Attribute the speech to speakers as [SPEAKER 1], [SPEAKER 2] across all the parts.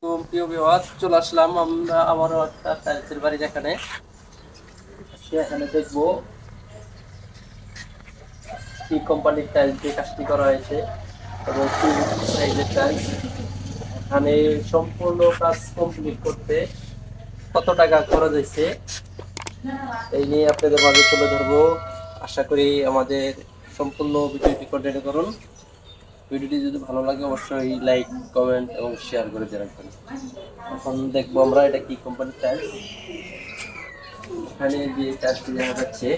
[SPEAKER 1] তো প্রিয় ভিউয়ার্স, চলে আসলাম আমরা আবারও একটা টাইলসের বাড়ি। এখানে দেখবো কি কোম্পানির টাইলস দিয়ে কাজটি করা হয়েছে এবং কি সাইজের টাইলস। এখানে সম্পূর্ণ কাজ কমপ্লিট করতে কত টাকা খরচ হয়েছে এই নিয়ে আপনাদের মাঝে তুলে ধরবো। আশা করি আমাদের সম্পূর্ণ ভিডিওটি কন্টিনিউ করুন। ভিডিওটি যদি ভালো লাগে অবশ্যই লাইক, কমেন্ট এবং শেয়ার করে দিয়ে রাখবেন। এখন দেখবো আমরা এটা কি কোম্পানির টাইলস। এখানে যে টাইলসটি দেখা যাচ্ছে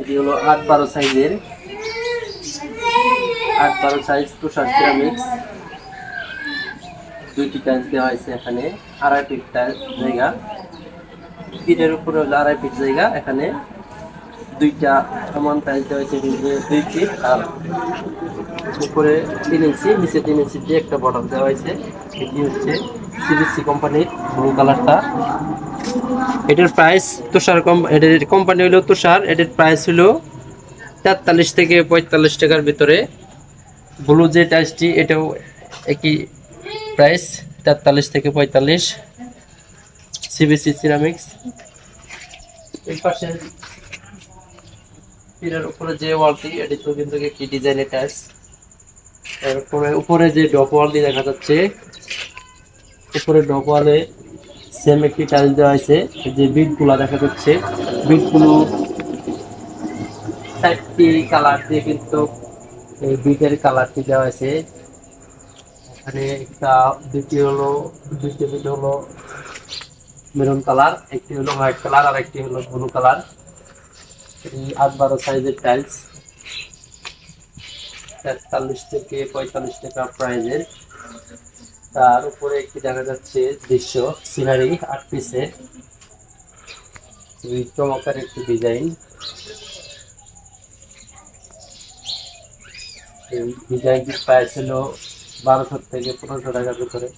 [SPEAKER 1] এটি হলো 8-12 সাইজের, 8-12 সাইজ তুষার সিরামিক্স। দুইটি টাইলস দেওয়া হয়েছে এখানে, 2.5 ফিট টাইলস জায়গা, ফিটের উপরে হলো 2.5 ফিট জায়গা। এখানে দুইটা সমান টাইলস দেওয়া হয়েছে, 2 ফিট আর উপরে 3 ইঞ্চি, নিচে 3 ইঞ্চি দিয়ে একটা বর্ডার দেওয়া হয়েছে। এটি হচ্ছে সিবিসি কোম্পানির ব্লু কালারটা। এটার প্রাইস এটার কোম্পানি হলো তুষার। এটার প্রাইস হলো 43 থেকে 45 টাকার ভিতরে। ব্লু যে টাইলসটি এটাও একই প্রাইস, 43 থেকে 45। CBC ceramics. এই পাশে এর উপরে যে ওয়ালটি, এটি তো কিন্তু একটি ডিজাইনের টাইলস। এরপরে উপরে যে ডপ ওয়ালটি দেখা যাচ্ছে, উপরে ডপ ওয়ালে সেম একটি টাইলস দেওয়া হয়েছে। যে বিটগুলা দেখা যাচ্ছে, বিটগুলো 4টি কালার দিয়ে কিন্তু এই বিটের কালারটি দেওয়া হয়েছে। এখানে দুইটি বিট হলো মেরুন কালার, একটি হলো হোয়াইট কালার আর একটি হলো ব্লু কালার। এই 8-12 সাইজের টাইলস, 43 থেকে 45 টাকা প্রাইজের। তার উপরে একটি দেখা যাচ্ছে দৃশ্য সিনারি 8 পিসের, খুবই চমৎকার একটি ডিজাইন। এই ডিজাইনটির প্রাইস হলো 1200 থেকে 1500 টাকার ভিতরে।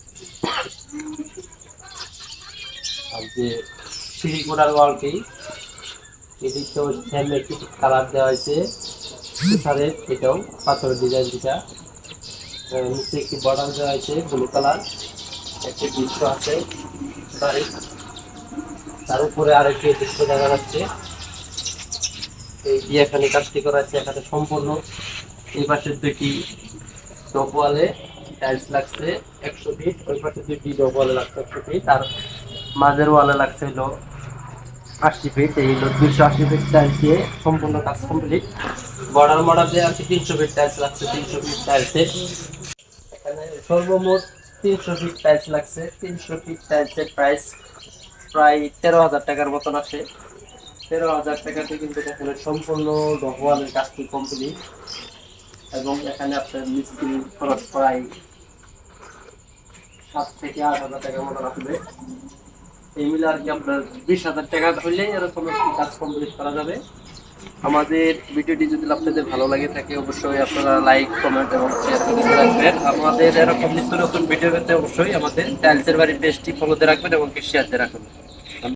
[SPEAKER 1] আর যে সিঁড়ি গোড়ার ওয়ালটি, এটি তো সেম একটি কালার দেওয়া হয়েছে তুষারের, এটাও পাথরের ডিজাইন যেটা। নিচে একটি বর্ডার দেওয়া হয়েছে ব্লু কালার, একটি দৃশ্য আছে বাড়ি, তার উপরে আরেকটি দৃশ্য দেখা যাচ্ছে। এই যে এখানে কাজটি করা আছে, এখানে সম্পূর্ণ এই পাশের দুইটি ডপ ওয়ালে টাইলস লাগছে 100 ফিট, ওই পাশে দুইটি ডপ ওয়ালে লাগছে 100 ফিট, আর মাঝের ওয়ালে লাগছে হলো 80 ফিট। এই হলো 280 ফিট টাইলস দিয়ে সম্পূর্ণ কাজ কমপ্লিট। বর্ডার দিয়ে আছে 300 ফিট টাইলস লাগছে, 300 ফিট টাইলসে এখানে সর্বমোট 300 ফিট টাইলস লাগছে। 300 ফিট টাইলসের প্রাইস প্রায় 13,000 টাকার মতন আসে। 13,000 টাকাতে কিন্তু এখানে সম্পূর্ণ ডপ ওয়ালের কাজটি কমপ্লিট এবং এখানে আপনার মিস্ত্রি খরচ প্রায় 7 থেকে 8,000 টাকার মতন আসবে। এই মিলে আর কি আপনার 20,000 টাকা হইলে এরকম একটি কাজ কমপ্লিট করা যাবে। আমাদের ভিডিওটি যদি আপনাদের ভালো লাগে থাকে অবশ্যই আপনারা লাইক, কমেন্ট এবং শেয়ার করে রাখবেন। আমাদের এরকম নিত্য নতুন ভিডিও পেতে অবশ্যই আমাদের টাইলসের বাড়ি পেজটি ফলোতে রাখবেন এবং শেয়ারতে রাখবেন।